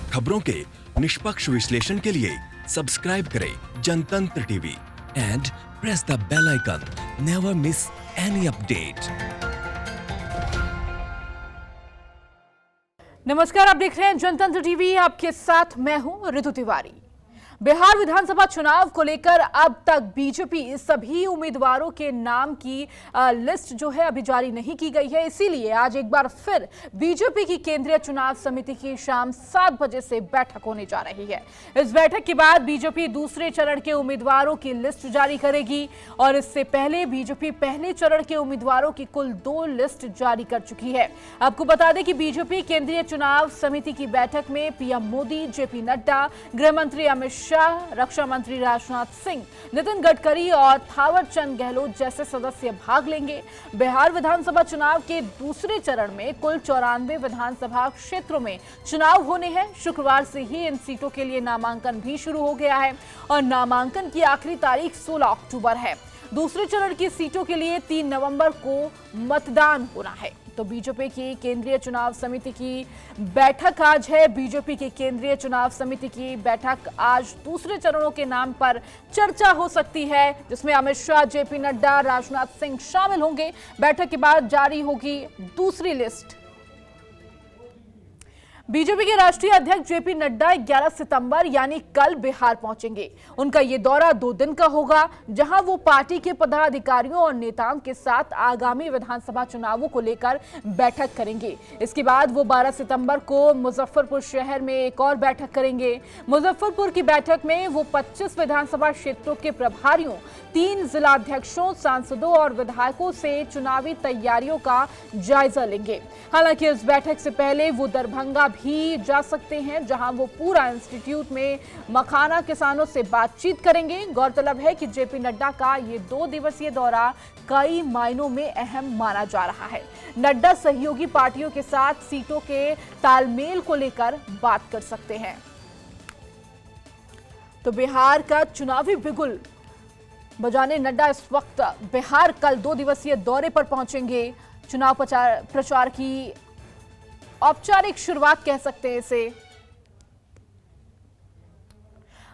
खबरों के निष्पक्ष विश्लेषण के लिए सब्सक्राइब करें Jantantra TV and press the bell icon. Never miss any update. नमस्कार, आप देख रहे हैं जनतंत्र टीवी। आपके साथ मैं हूं ऋतु तिवारी। बिहार विधानसभा चुनाव को लेकर अब तक बीजेपी सभी उम्मीदवारों के नाम की लिस्ट जो है अभी जारी नहीं की गई है। इसीलिए आज एक बार फिर बीजेपी की केंद्रीय चुनाव समिति की शाम 7 बजे से बैठक होने जा रही है। इस बैठक के बाद बीजेपी दूसरे चरण के उम्मीदवारों की लिस्ट जारी करेगी और इससे पहले बीजेपी पहले चरण के उम्मीदवारों की कुल 2 लिस्ट जारी कर चुकी है। आपको बता दें कि बीजेपी केंद्रीय चुनाव समिति की बैठक में पीएम मोदी, जेपी नड्डा, गृह मंत्री अमित शाह, रक्षा मंत्री राजनाथ सिंह, नितिन गडकरी और थावर चंद गहलोत जैसे सदस्य भाग लेंगे। बिहार विधानसभा चुनाव के दूसरे चरण में कुल 94 विधानसभा क्षेत्रों में चुनाव होने हैं। शुक्रवार से ही इन सीटों के लिए नामांकन भी शुरू हो गया है और नामांकन की आखिरी तारीख 16 अक्टूबर है। दूसरे चरण की सीटों के लिए 3 नवंबर को मतदान होना है। तो बीजेपी की केंद्रीय चुनाव समिति की बैठक आज है। बीजेपी की केंद्रीय चुनाव समिति की बैठक आज दूसरे चरणों के नाम पर चर्चा हो सकती है, जिसमें अमित शाह, जेपी नड्डा, राजनाथ सिंह शामिल होंगे। बैठक के बाद जारी होगी दूसरी लिस्ट। बीजेपी के राष्ट्रीय अध्यक्ष जेपी नड्डा 11 सितंबर यानी कल बिहार पहुंचेंगे। उनका ये दौरा 2 दिन का होगा, जहां वो पार्टी के पदाधिकारियों और नेताओं के साथ आगामी विधानसभा चुनावों को लेकर बैठक करेंगे। इसके बाद वो 12 सितंबर को मुजफ्फरपुर शहर में एक और बैठक करेंगे। मुजफ्फरपुर की बैठक में वो 25 विधानसभा क्षेत्रों के प्रभारियों, 3 जिलाध्यक्षों, सांसदों और विधायकों से चुनावी तैयारियों का जायजा लेंगे। हालांकि इस बैठक से पहले वो दरभंगा भी जा सकते हैं, जहां वो पूरा इंस्टीट्यूट में मखाना किसानों से बातचीत करेंगे। गौरतलब है कि जेपी नड्डा का ये 2 दिवसीय दौरा कई मायनों में अहम माना जा रहा है। नड्डा सहयोगी पार्टियों के साथ सीटों के तालमेल को लेकर बात कर सकते हैं। तो बिहार का चुनावी बिगुल बजाने नड्डा इस वक्त बिहार कल 2 दिवसीय दौरे पर पहुंचेंगे। चुनाव प्रचार की औपचारिक शुरुआत कह सकते हैं इसे।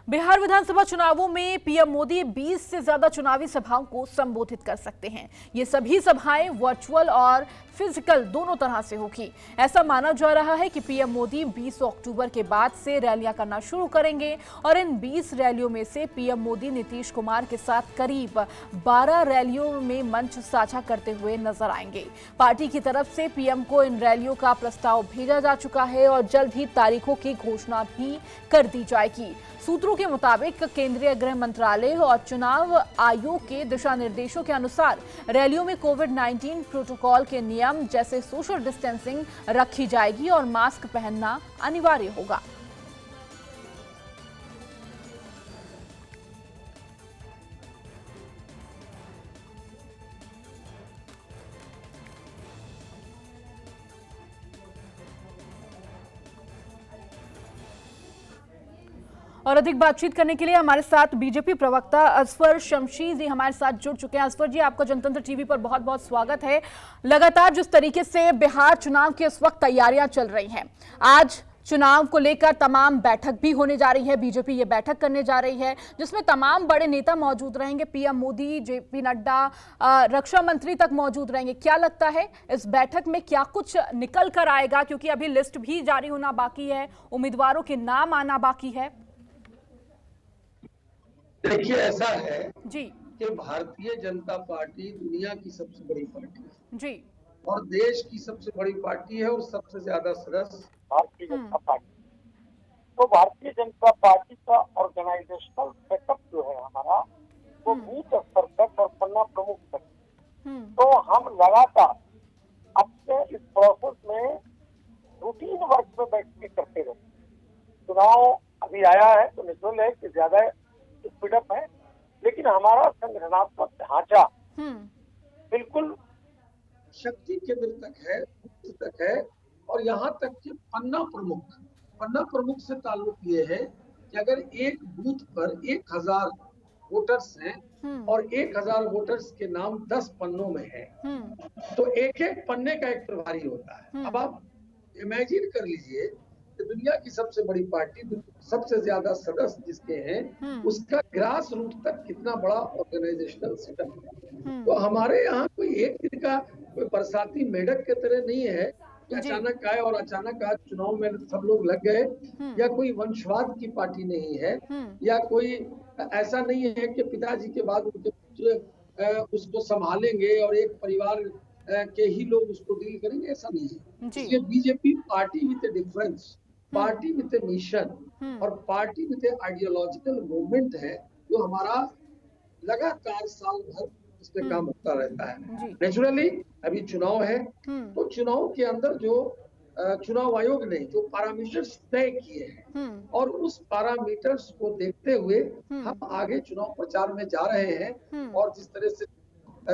बिहार विधानसभा चुनावों में पीएम मोदी 20 से ज्यादा चुनावी सभाओं को संबोधित कर सकते हैं। ये सभी सभाएं वर्चुअल और फिजिकल दोनों तरह से होगी। ऐसा माना जा रहा है कि पीएम मोदी 20 अक्टूबर के बाद से रैलियां करना शुरू करेंगे और इन 20 रैलियों में से पीएम मोदी नीतीश कुमार के साथ करीब 12 रैलियों में मंच साझा करते हुए नजर आएंगे। पार्टी की तरफ से पीएम को इन रैलियों का प्रस्ताव भेजा जा चुका है और जल्द ही तारीखों की घोषणा भी कर दी जाएगी। सूत्रों के मुताबिक केंद्रीय गृह मंत्रालय और चुनाव आयोग के दिशा निर्देशों के अनुसार रैलियों में कोविड-19 प्रोटोकॉल के नियम जैसे सोशल डिस्टेंसिंग रखी जाएगी और मास्क पहनना अनिवार्य होगा। और अधिक बातचीत करने के लिए हमारे साथ बीजेपी प्रवक्ता असफर शमशीर जी हमारे साथ जुड़ चुके हैं। असफर जी, आपका जनतंत्र टीवी पर बहुत बहुत स्वागत है। लगातार जिस तरीके से बिहार चुनाव की इस वक्त तैयारियां चल रही हैं, आज चुनाव को लेकर तमाम बैठक भी होने जा रही है। बीजेपी ये बैठक करने जा रही है जिसमें तमाम बड़े नेता मौजूद रहेंगे। पीएम मोदी, जेपी नड्डा, रक्षा मंत्री तक मौजूद रहेंगे। क्या लगता है इस बैठक में क्या कुछ निकल कर आएगा, क्योंकि अभी लिस्ट भी जारी होना बाकी है, उम्मीदवारों के नाम आना बाकी है? देखिए, ऐसा है जी कि भारतीय जनता पार्टी दुनिया की सबसे बड़ी पार्टी है जी और देश की सबसे बड़ी पार्टी है और सबसे ज्यादा सदस्य भारतीय जनता पार्टी। तो भारतीय जनता पार्टी का ऑर्गेनाइजेशनल सेटअप जो है हमारा, वो बूथ स्तर तक और पन्ना प्रमुख तक, तो हम लगातार अपने इस प्रोसेस में रूटीन वर्क में बैठ के करते रहे। चुनाव अभी आया है तो नेचुरल है कि ज्यादा स्पीडअप है, लेकिन हमारा संगठनात्मक ढांचा बिल्कुल शक्ति केंद्र तक है, बूथ तक है। और यहाँ तक कि पन्ना प्रमुख से ताल्लुक ये है कि अगर एक बूथ पर 1000 वोटर्स हैं और 1000 वोटर्स के नाम 10 पन्नों में है, तो एक एक पन्ने का एक प्रभारी होता है। अब आप इमेजिन कर लीजिए कि दुनिया की सबसे बड़ी पार्टी, सबसे ज्यादा सदस्य जिसके हैं, उसका ग्रास रूट तक कितना बड़ा ऑर्गेनाइजेशनल सेटअप है। तो हमारे यहाँ कोई एक दिन का कोई बरसाती मेढक के तरह नहीं है कि जी। अचानक आए और अचानक आज चुनाव में सब लोग लग गए, या कोई वंशवाद की पार्टी नहीं है, या कोई ऐसा नहीं है कि पिताजी के बाद उनके पुत्र उसको संभालेंगे और एक परिवार के ही लोग उसको डील करेंगे, ऐसा नहीं है। जी। इसलिए BJP party with a difference, party with a mission और party with a ideological movement है, जो हमारा लगातार साल भर इस पे काम होता रहता है। नेचुरली अभी चुनाव है, तो चुनाव के अंदर जो चुनाव आयोग ने जो पैरामीटर्स तय किए हैं और उस पैरामीटर्स को देखते हुए हम आगे चुनाव प्रचार में जा रहे हैं। और जिस तरह से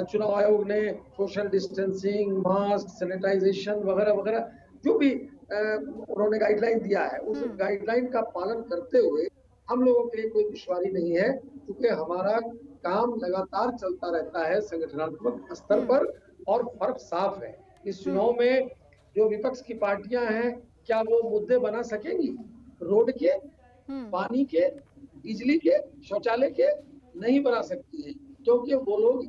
चुनाव आयोग ने सोशल डिस्टेंसिंग, मास्क, सैनिटाइजेशन वगैरह वगैरह जो भी उन्होंने गाइडलाइन दिया है, उस गाइडलाइन का पालन करते हुए हम लोगों के लिए कोई दुश्वारी नहीं है, क्योंकि हमारा काम लगातार चलता रहता है संगठनात्मक स्तर पर, और फर्क साफ है। इस चुनाव में जो विपक्ष की पार्टियां हैं, क्या वो मुद्दे बना सकेंगी? रोड के, पानी के, बिजली के, शौचालय के नहीं बना सकती है, क्योंकि वो लोग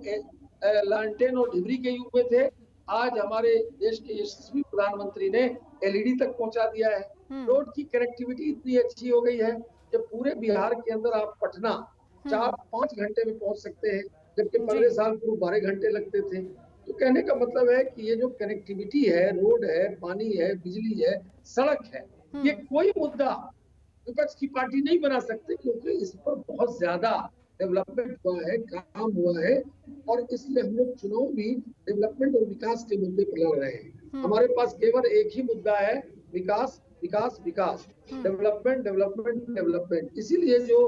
लालटेन और ढिबरी के युग में थे। आज हमारे देश के यशस्वी प्रधानमंत्री ने एलईडी तक पहुंचा दिया है। रोड की कनेक्टिविटी इतनी अच्छी हो गई है कि पूरे बिहार के अंदर आप पटना 4-5 घंटे में पहुंच सकते हैं, जबकि 15 साल पूर्व 12 घंटे लगते थे। तो कहने का मतलब है कि ये जो कनेक्टिविटी है, रोड है, पानी है, बिजली है, सड़क है, ये कोई मुद्दा विपक्ष की पार्टी नहीं बना सकते, क्योंकि इस पर बहुत ज्यादा डेवलपमेंट हुआ है, काम हुआ है, और इसलिए हम लोग चुनाव भी डेवलपमेंट और विकास के मुद्दे पर लड़ रहे हैं। हमारे पास केवल एक ही मुद्दा है, विकास विकास विकास, डेवलपमेंट डेवलपमेंट डेवलपमेंट। इसीलिए जो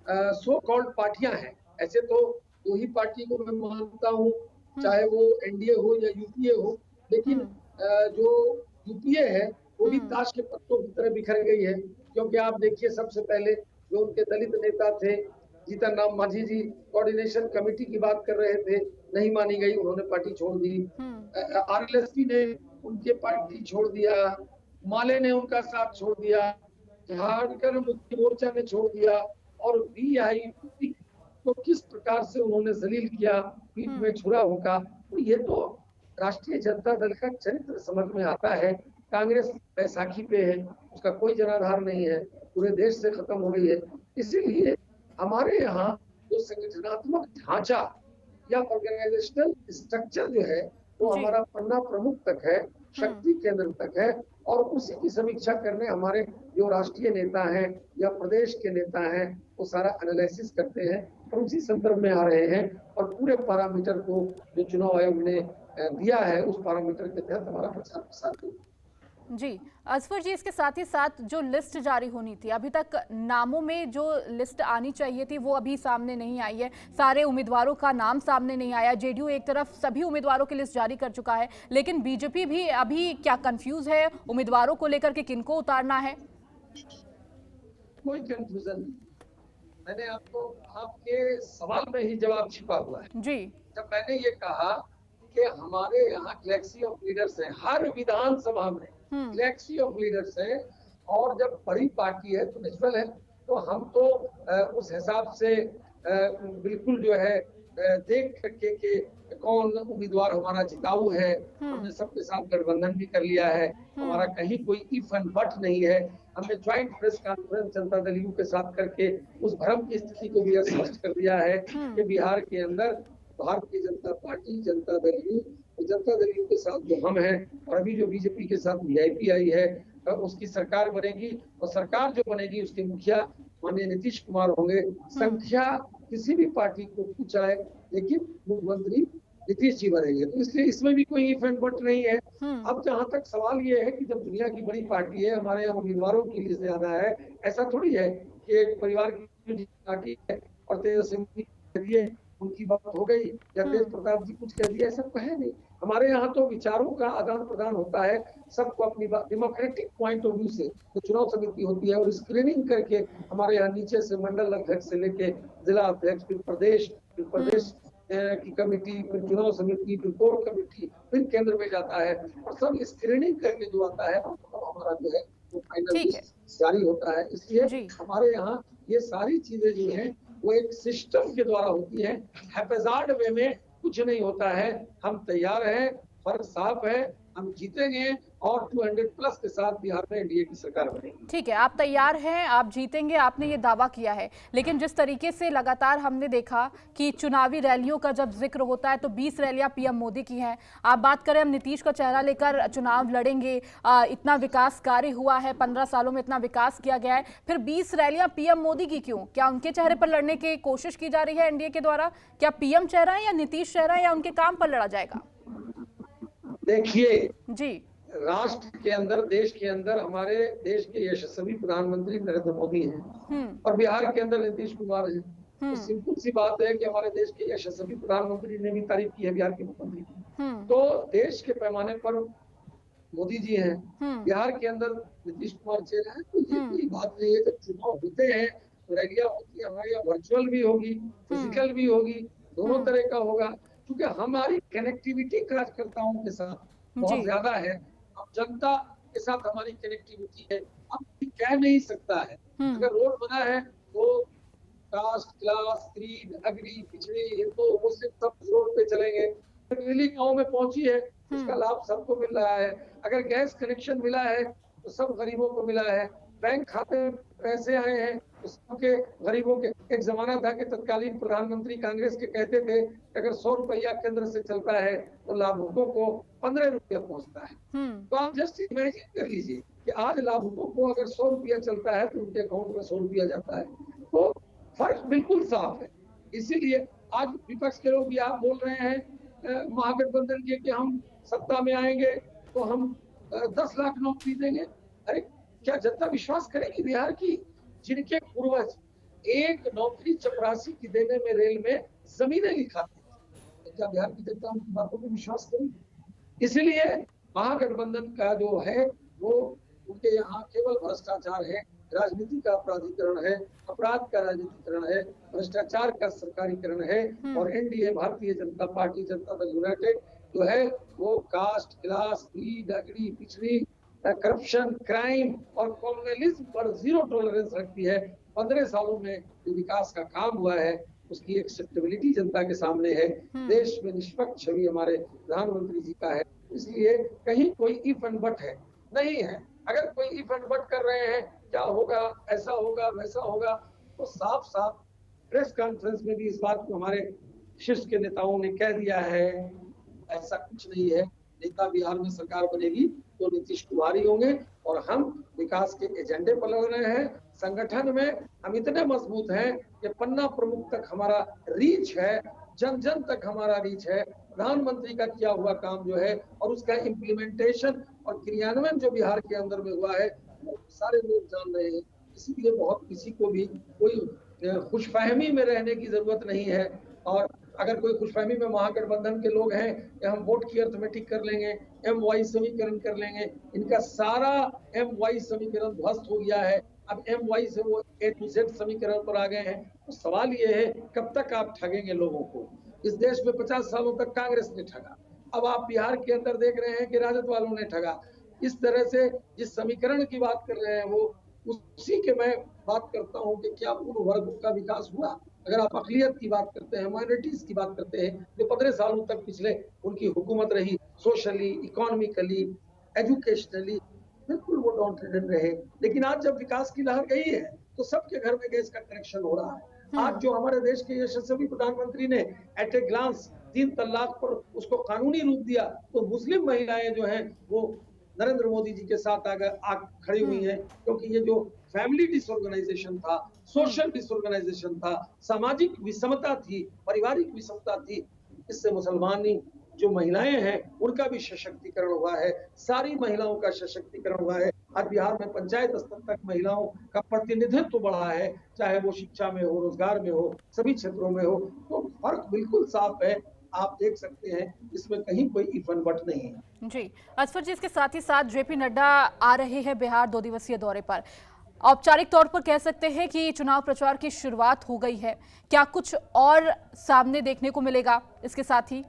सो कॉल्ड पार्टियां हैं, ऐसे तो दो ही पार्टी को मैं मानता हूँ, चाहे वो एनडीए हो या यूपीए हो, लेकिन जो यूपीए है वो भी ताश के पत्तों की तरह बिखर गई है। क्योंकि आप देखिए, सबसे पहले जो उनके दलित नेता थे जीतन राम मांझी जी, कोऑर्डिनेशन कमेटी की बात कर रहे थे, नहीं मानी गई, उन्होंने पार्टी छोड़ दी। आरएलएसपी ने उनके पार्टी छोड़ दिया, माले ने उनका साथ छोड़ दिया, झारखंड मुक्ति मोर्चा ने छोड़ दिया, और वीआईपी को किस प्रकार से उन्होंने जलील किया, पीठ में छुरा होगा। तो ये तो राष्ट्रीय जनता दल का चरित्र समझ में आता है। कांग्रेस बैसाखी पे है, उसका कोई जनाधार नहीं है, पूरे देश से खत्म हो गई है। इसीलिए हमारे यहाँ जो संगठनात्मक ढांचा या ऑर्गेनाइजेशनल स्ट्रक्चर जो है, वो हमारा पन्ना प्रमुख तक है, शक्ति केंद्र तक है, और उसी की समीक्षा करने हमारे जो राष्ट्रीय नेता हैं या प्रदेश के नेता हैं, वो सारा एनालिसिस करते हैं और उसी संदर्भ में आ रहे हैं, और पूरे पैरामीटर को जो चुनाव आयोग ने दिया है, उस पैरामीटर के तहत हमारा प्रचार प्रसार। जी असफर जी, इसके साथ ही साथ जो लिस्ट जारी होनी थी, अभी तक नामों में जो लिस्ट आनी चाहिए थी वो अभी सामने नहीं आई है। सारे उम्मीदवारों का नाम सामने नहीं आया। जेडीयू एक तरफ सभी उम्मीदवारों की लिस्ट जारी कर चुका है, लेकिन बीजेपी भी अभी क्या कंफ्यूज है उम्मीदवारों को लेकर के, किनको उतारना है? कोई कंफ्यूजन नहीं। मैंने आपको आपके सवाल में ही जवाब छिपा हुआ है। जी, जब मैंने ये कहा कि हमारे यहाँ गैलेक्सी ऑफ लीडर्स है, हर विधानसभा में गैलेक्सी ऑफ लीडर्स है, और जब बड़ी पार्टी है तो नेचुरल है, तो हम तो उस हिसाब से बिल्कुल जो है देख करके कि कौन उम्मीदवार हमारा जिताऊ है, हमने सबके साथ गठबंधन भी कर लिया है। हमारा कहीं कोई इफ एंड बट नहीं है। हमने joint press conference Janata Dal you के साथ करके उस भ्रम की स्थिति को भी स्पष्ट कर दिया है कि बिहार के अंदर Bharatiya Janata party, Janata Dal you, Janata Dal you के साथ जो हम हैं, और अभी जो बीजेपी के साथ वीआईपी आई है, उसकी सरकार बनेगी, और सरकार जो बनेगी उसके मुखिया माननीय नीतीश कुमार होंगे। संख्या किसी भी पार्टी को कुछ आए, लेकिन मुख्यमंत्री नीतीश जी बनेंगे। तो इसलिए इसमें भी कोई इफ एंड बट नहीं है। अब जहां तक सवाल ये है कि जब दुनिया की बड़ी पार्टी है, हमारे यहाँ उम्मीदवारों की लिस्ट ज्यादा है, ऐसा थोड़ी है कि एक परिवार की पार्टी है और तेजस्वी उनकी बात हो गई या तेज प्रताप जी कुछ कह दिया, ऐसा तो है नहीं। हमारे यहाँ तो विचारों का आदान प्रदान होता है, सबको अपनी डेमोक्रेटिक पॉइंट ऑफ व्यू से तो चुनाव समिति होती है, और स्क्रीनिंग करके हमारे यहाँ नीचे से मंडल अध्यक्ष से लेके जिला अध्यक्ष, फिर प्रदेश की कमेटी, फिर चुनाव समिति, फिर कोर कमेटी, फिर केंद्र में जाता है, और सब स्क्रीनिंग करके जो आता है हमारा जो है वो फाइनल ठीक है लिस्ट जारी होता है। इसलिए जी। हमारे यहाँ ये सारी चीजें जो हैं वो एक सिस्टम के द्वारा होती है, हैप्पैज़ार्ड वे में कुछ नहीं होता है। हम तैयार हैं, फर्क साफ है, हम जीतेंगे और 200 प्लस के साथ बिहार में एनडीए की सरकार बनेगी। ठीक है, आप तैयार हैं, आप जीतेंगे, आपने ये दावा किया है। लेकिन जिस तरीके से लगातार हमने देखा कि चुनावी रैलियों का जब जिक्र होता है तो 20 रैलियां पीएम मोदी की हैं। आप बात करें, हम नीतीश का चेहरा लेकर चुनाव लड़ेंगे, इतना विकास कार्य हुआ है, 15 सालों में इतना विकास किया गया है, फिर 20 रैलियां पीएम मोदी की क्यों? क्या उनके चेहरे पर लड़ने की कोशिश की जा रही है एनडीए के द्वारा? क्या पीएम चेहरा है या नीतीश चेहरा है या उनके काम पर लड़ा जाएगा? देखिए जी राष्ट्र के अंदर, देश के अंदर हमारे देश के यशस्वी प्रधानमंत्री नरेंद्र मोदी हैं और बिहार के अंदर नीतीश कुमार हैं। तो सिंपल सी बात है कि हमारे देश के यशस्वी प्रधानमंत्री ने भी तारीफ की है बिहार के मुख्यमंत्री की। तो देश के पैमाने पर मोदी जी हैं, बिहार के अंदर नीतीश कुमार चेहरा है। तो ये कोई बात नहीं है। जब चुनाव होते हैं तो रैलियां होती है, हमारे यहाँ वर्चुअल भी होगी, फिजिकल भी होगी, दोनों तरह का होगा, क्योंकि हमारी कनेक्टिविटी कार्यकर्ताओं के साथ बहुत ज्यादा है। अब जनता के साथ हमारी कनेक्टिविटी है। अब कह नहीं सकता है, अगर रोड बना है तो कास्ट, क्लास, क्रीड, अग्री, पिछड़ी, हिंदू, मुस्लिम सब रोड पे चलेंगे। बिजली गाँव में पहुंची है, उसका लाभ सबको मिल रहा है। अगर गैस कनेक्शन मिला है तो सब गरीबों को मिला है। बैंक खाते में पैसे आए हैं तो सबके गरीबों के। एक जमाना था कि तत्कालीन प्रधानमंत्री कांग्रेस के कहते थे अगर 100 रुपया केंद्र से चलता है तो लाभुकों को 15 रुपया पहुंचता है। तो आप जस्ट इमेजिन कर लीजिए कि आज लाभुकों को अगर 100 रुपया चलता है तो उनके अकाउंट में 100 रुपया जाता है। तो फर्क बिल्कुल साफ है। इसीलिए आज विपक्ष के लोग भी आप बोल रहे हैं महागठबंधन के कि हम सत्ता में आएंगे तो हम 10 लाख नौकरी देंगे। अरे क्या जनता विश्वास करेगी बिहार की, जिनके पूर्वज एक नौकरी चपरासी की देने में रेल में जमीनें लिखाते थे? क्या बिहार की जनता उनकी बातों पर विश्वास करेगी? इसलिए महागठबंधन का जो है वो उनके यहाँ केवल भ्रष्टाचार है, राजनीति का अपराधीकरण है, अपराध का राजनीतिकरण है, भ्रष्टाचार का सरकारीकरण है। और NDA Bharatiya Janata party, Janata Dal United जो है वो कास्ट, क्लास, क्रीड, अग्री, पिछड़ी, करप्शन, क्राइम और कॉम्युनलिज्म पर जीरो टॉलरेंस रखती है। 15 सालों में जो विकास का काम हुआ है उसकी एक्सेप्टेबिलिटी जनता के सामने है। देश में निष्पक्ष छवि हमारे प्रधानमंत्री जी का है। इसलिए कहीं कोई इफ एंड बट है नहीं है। अगर कोई इफ एंड बट कर रहे हैं क्या होगा, ऐसा होगा, वैसा होगा, तो साफ साफ प्रेस कॉन्फ्रेंस में भी इस बात को हमारे शीर्ष के नेताओं ने कह दिया है। ऐसा कुछ नहीं है। नेता बिहार में सरकार बनेगी तो नीतीश कुमार ही होंगे और हम विकास के एजेंडे पर लड़ रहे हैं। संगठन में हम इतने मजबूत हैं कि पन्ना प्रमुख तक हमारा रीच है, जन जन तक हमारा रीच है। प्रधानमंत्री का किया हुआ काम जो है और उसका इम्प्लीमेंटेशन और क्रियान्वयन जो बिहार के अंदर में हुआ है वो सारे लोग जान रहे हैं। इसीलिए बहुत किसी को भी कोई खुशफहमी में रहने की जरूरत नहीं है। और अगर कोई खुशफहमी में महागठबंधन के लोग हैं कि हम वोट की अर्थमेटिक कर लेंगे, एम-वाई समीकरण कर लेंगे, इनका सारा एम-वाई समीकरण ध्वस्त हो गया है। अब एम-वाई से वो ए टू जेड समीकरण पर आ गए हैं। तो सवाल ये है कब तक आप ठगेंगे लोगों को? इस देश में 50 सालों तक कांग्रेस ने ठगा, अब आप बिहार के अंदर देख रहे हैं कि राजद वालों ने ठगा। इस तरह से जिस समीकरण की बात कर रहे हैं वो उसी के मैं बात करता हूं कि क्या पूर्ण वर्ग का विकास हुआ? अगर आप अकलियत की बात करते हैं, माइनॉरिटीज की बात करते हैं, जो 15 सालों तक पिछले उनकी हुकूमत रही, सोशली, इकोनॉमिकली, एजुकेशनली बिल्कुल वो डाउन ट्रेडेड रहे। लेकिन आज जब विकास की लहर गई है तो सबके घर में गैस का कनेक्शन हो रहा है। आज जो हमारे देश के यशस्वी प्रधानमंत्री ने एट ए ग्लांस 3 तलाक पर उसको कानूनी रूप दिया, तो मुस्लिम महिलाएं जो हैं वो नरेंद्र मोदी जी के साथ आ खड़ी हुई हैं। क्योंकि ये जो फैमिली डिसऑर्गेनाइजेशन था, सोशल डिसऑर्गेनाइजेशन था, सामाजिक विषमता थी, पारिवारिक विषमता थी, इससे मुसलमानी जो महिलाएं हैं उनका भी सशक्तिकरण हुआ है। सारी महिलाओं का सशक्तिकरण हुआ है। आज बिहार में पंचायत स्तर तक महिलाओं का प्रतिनिधित्व बढ़ा है, चाहे वो शिक्षा में हो, रोजगार में हो, सभी क्षेत्रों में हो। तो फर्क बिल्कुल साफ है, आप देख सकते हैं, इसमें कहीं कोई इफ एंड बट नहीं है। जी असफर जी, इसके साथ ही साथ जेपी नड्डा आ रहे हैं बिहार 2 दिवसीय दौरे पर। औपचारिक तौर पर कह सकते हैं कि चुनाव प्रचार की शुरुआत हो गई है, क्या कुछ और सामने देखने को मिलेगा इसके साथ ही?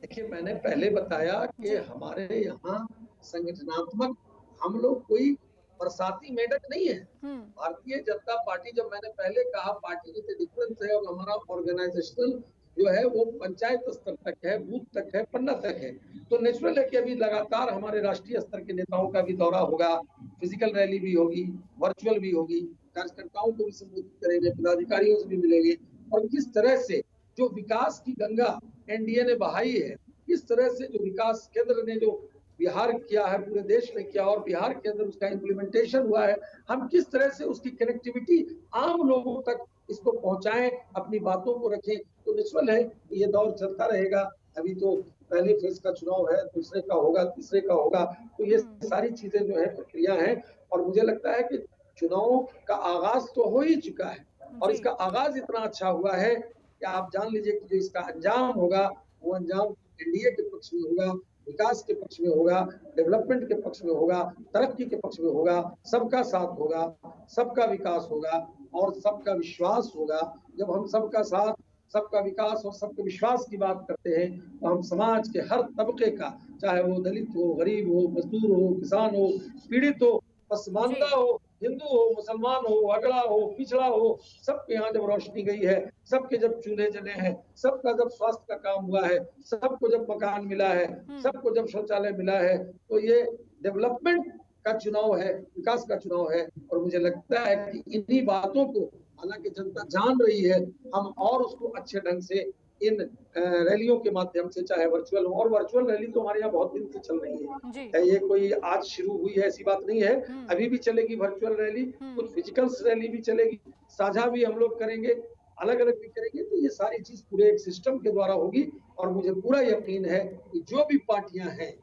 देखिए, मैंने पहले बताया कि हमारे यहाँ संगठनात्मक हम लोग कोई बरसाती मेंढक नहीं है। भारतीय जनता पार्टी, जब मैंने पहले कहा पार्टी विद डिफरेंस है, और हमारा ऑर्गेनाइजेशनल जो है वो पंचायत स्तर तक है, बूथ तक है, पन्ना तक है, तो नेचुरल है कि अभी लगातार हमारे राष्ट्रीय स्तर के नेताओं का भी दौरा होगा, फिजिकल रैली भी होगी, वर्चुअल भी होगी, कार्यकर्ताओं को भी संबोधित करेंगे, पदाधिकारियों से भी मिलेंगे, और किस तरह से जो विकास की गंगा एनडीए ने बहाई है, किस तरह से जो विकास केंद्र ने जो बिहार किया है, पूरे देश में किया, और बिहार के अंदर उसका इम्प्लीमेंटेशन हुआ है, हम किस तरह से उसकी कनेक्टिविटी आम लोगों तक इसको पहुंचाएं, अपनी बातों को रखें, तो नेचुरल है ये दौर चलता रहेगा। अभी तो पहले फेज का चुनाव है, दूसरे का होगा, तीसरे का होगा, तो ये सारी चीजें जो है प्रक्रिया है, और मुझे लगता है कि चुनाव का आगाज तो हो ही चुका है, और इसका आगाज इतना अच्छा हुआ है कि आप जान लीजिए कि जो इसका अंजाम होगा वो अंजाम एनडीए के पक्ष में होगा, विकास के पक्ष में होगा, डेवलपमेंट के पक्ष में होगा, तरक्की के पक्ष में होगा, सबका साथ होगा, सबका विकास होगा और सबका विश्वास होगा। जब हम सबका साथ, सबका विकास और सबके विश्वास की बात करते हैं, तो हम समाज के हर तबके का, चाहे वो दलित हो, गरीब हो, मजदूर हो, किसान हो, पीड़ित हो, पसमानदा हो, हिंदू हो, मुसलमान हो, अगड़ा हो, पिछड़ा हो, सबके यहाँ जब रोशनी गई है, सबके जब चूल्हे जले हैं, सबका जब स्वास्थ्य का काम हुआ है, सबको जब मकान मिला है, सबको जब शौचालय मिला है, तो ये डेवलपमेंट का चुनाव है, विकास का चुनाव है। और मुझे लगता है कि इन्हीं बातों को हालांकि जनता जान रही है, हम और उसको अच्छे ढंग से इन रैलियों के माध्यम से, चाहे वर्चुअल हो, और वर्चुअल रैली तो हमारे यहाँ बहुत दिन से चल रही है, ये कोई आज शुरू हुई है ऐसी बात नहीं है, अभी भी चलेगी वर्चुअल रैली, कुछ फिजिकल रैली भी चलेगी, साझा भी हम लोग करेंगे, अलग अलग भी करेंगे, तो ये सारी चीज पूरे एक सिस्टम के द्वारा होगी। और मुझे पूरा यकीन है कि जो भी पार्टियां हैं,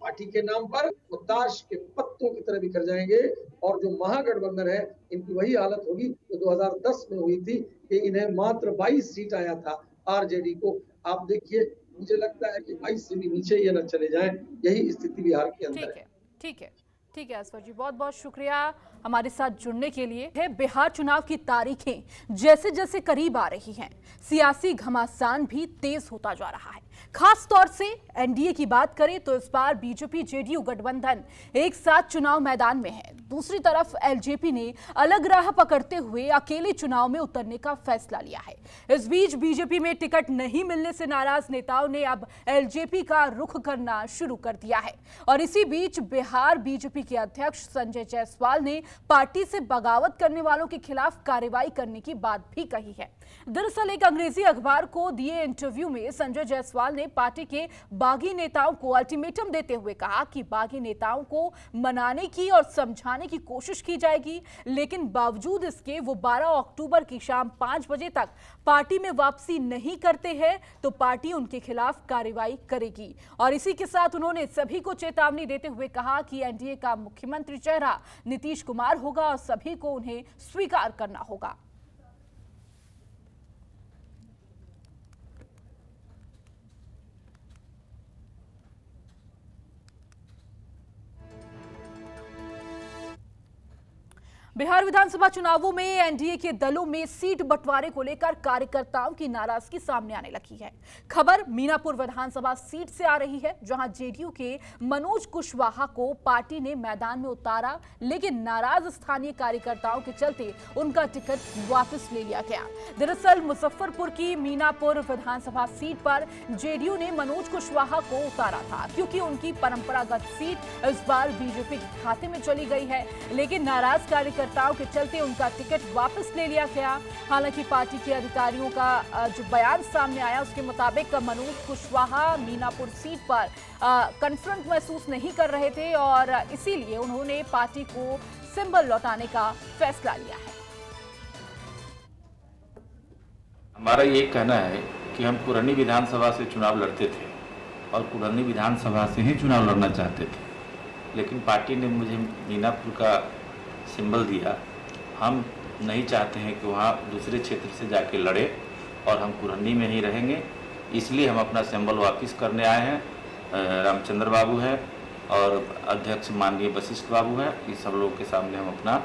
पार्टी के नाम पर वो ताश के पत्तों की तरह बिखर जाएंगे, और जो महागठबंधन है इनकी वही हालत होगी जो 2010 में हुई थी कि इन्हें मात्र 22 सीट आया था आरजेडी को। आप देखिए, मुझे लगता है कि 22 से भी नीचे ये न चले जाएं, यही स्थिति बिहार के अंदर है। ठीक है अस्वर जी, बहुत बहुत शुक्रिया हमारे साथ जुड़ने के लिए। बिहार चुनाव की तारीखें जैसे जैसे करीब आ रही हैं, सियासी घमासान भी तेज होता जा रहा है। खास तौर से एनडीए की बात करें तो इस बार बीजेपी जेडीयू गठबंधन एक साथ चुनाव मैदान में है। दूसरी तरफ एलजेपी ने अलग राह पकड़ते हुए अकेले चुनाव में उतरने का फैसला लिया है। इस बीच बीजेपी में टिकट नहीं मिलने से नाराज नेताओं ने अब एलजेपी का रुख करना शुरू कर दिया है। और इसी बीच बिहार बीजेपी के अध्यक्ष संजय जायसवाल ने पार्टी से बगावत करने वालों के खिलाफ कार्रवाई करने की बात भी कही है। दरअसल एक अंग्रेजी अखबार को दिए इंटरव्यू में संजय जायसवाल ने पार्टी के बागी नेताओं को अल्टीमेटम देते हुए कहा कि बागी नेताओं को मनाने की और समझाने की कोशिश की जाएगी, लेकिन बावजूद इसके वो 12 अक्टूबर की शाम 5 बजे तक पार्टी में वापसी नहीं करते हैं तो पार्टी उनके खिलाफ कार्रवाई करेगी। और इसी के साथ उन्होंने सभी को चेतावनी देते हुए कहा कि एनडीए का मुख्यमंत्री चेहरा नीतीश कुमार होगा और सभी को उन्हें स्वीकार करना होगा। बिहार विधानसभा चुनावों में एनडीए के दलों में सीट बंटवारे को लेकर कार्यकर्ताओं की नाराजगी सामने आने लगी है। खबर मीनापुर विधानसभा सीट से आ रही है, जहां जेडीयू के मनोज कुशवाहा को पार्टी ने मैदान में उतारा, लेकिन नाराज स्थानीय कार्यकर्ताओं के चलते उनका टिकट वापस ले लिया गया। दरअसल मुजफ्फरपुर की मीनापुर विधानसभा सीट पर जेडीयू ने मनोज कुशवाहा को उतारा था, क्योंकि उनकी परंपरागत सीट इस बार बीजेपी के खाते में चली गई है, लेकिन नाराज कार्यकर्ताओं के चलते उनका टिकट वापस ले लिया गया। हालांकि पार्टी के अधिकारियों का जो बयान सामने आया उसके मुताबिक मनोज कुशवाहा मीनापुर सीट पर कन्फ्रंट महसूस नहीं कर रहे थे और इसीलिए उन्होंने पार्टी को सिंबल लौटाने का फैसला लिया है। हमारा ये कहना है कि हम कुरनी विधानसभा से चुनाव लड़ते थे और कुरनी विधानसभा से ही चुनाव लड़ना चाहते थे, लेकिन पार्टी ने मुझे मीनापुर का सिंबल दिया। हम नहीं चाहते हैं कि वहाँ दूसरे क्षेत्र से जाके लड़े और हम कुरनी में ही रहेंगे, इसलिए हम अपना सिंबल वापस करने आए हैं। रामचंद्र बाबू है और अध्यक्ष माननीय वशिष्ठ बाबू हैं, इस सब लोगों के सामने हम अपना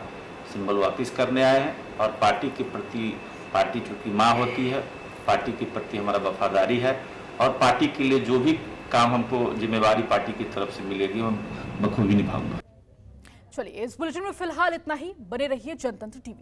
सिंबल वापस करने आए हैं। और पार्टी के प्रति, पार्टी चूँकि माँ होती है, पार्टी के प्रति हमारा वफादारी है और पार्टी के लिए जो भी काम हमको जिम्मेवारी पार्टी की तरफ से मिलेगी हम बखूबी निभाऊंगा। चलिए, इस बुलेटिन में फिलहाल इतना ही। बने रहिए जनतंत्र टीवी।